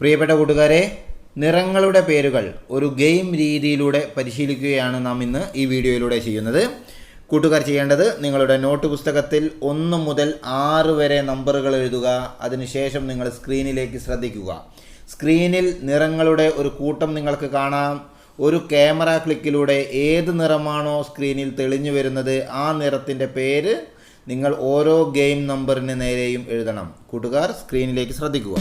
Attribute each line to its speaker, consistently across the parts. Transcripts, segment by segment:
Speaker 1: പ്രിയപ്പെട്ട കൂട്ടുകാരെ, നിറങ്ങളുടെ പേരുകൾ ഒരു ഗെയിം രീതിയിലൂടെ പരിശീലിക്കുകയാണ് നാം ഇന്ന് ഈ വീഡിയോയിലൂടെ ചെയ്യുന്നത്. കൂട്ടുകാർ ചെയ്യേണ്ടത്, നിങ്ങളുടെ നോട്ട് പുസ്തകത്തിൽ 1 മുതൽ 6 വരെ നമ്പറുകൾ എഴുതുക. അതിനുശേഷം നിങ്ങൾ സ്ക്രീനിലേക്ക് ശ്രദ്ധിക്കുക. സ്ക്രീനിൽ നിറങ്ങളുടെ ഒരു കൂട്ടം നിങ്ങൾക്ക് കാണാം. ഒരു ക്യാമറ ക്ലിക്കിലൂടെ ഏത് നിറമാണോ സ്ക്രീനിൽ തെളിഞ്ഞു വരുന്നത് ആ നിറത്തിൻ്റെ പേര് നിങ്ങൾ ഓരോ ഗെയിം നമ്പറിന് നേരെയും എഴുതണം. കൂട്ടുകാർ സ്ക്രീനിലേക്ക് ശ്രദ്ധിക്കുക.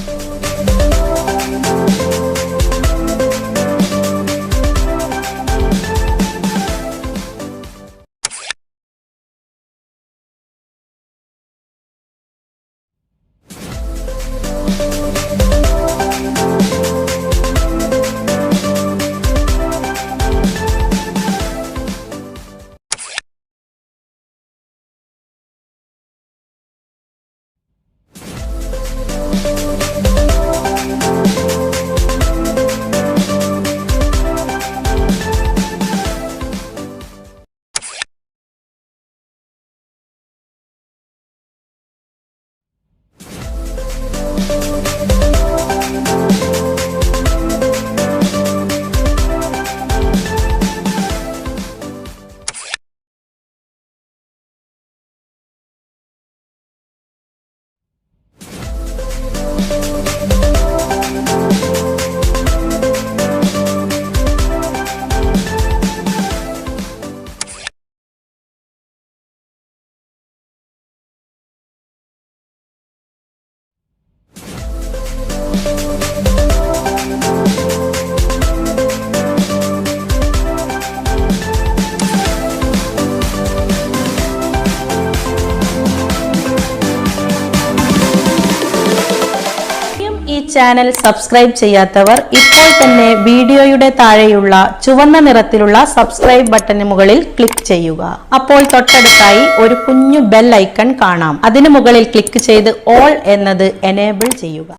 Speaker 2: ചാനൽ സബ്സ്ക്രൈബ് ചെയ്യാത്തവർ ഇപ്പോൾ തന്നെ വീഡിയോയുടെ താഴെയുള്ള ചുവന്ന നിറത്തിലുള്ള സബ്സ്ക്രൈബ് ബട്ടന് മുകളിൽ ക്ലിക്ക് ചെയ്യുക. അപ്പോൾ തൊട്ടടുത്തായി ഒരു കുഞ്ഞു ബെൽ ഐക്കൺ കാണാം. അതിനു മുകളിൽ ക്ലിക്ക് ചെയ്ത് ഓൾ എന്നത് എനേബിൾ ചെയ്യുക.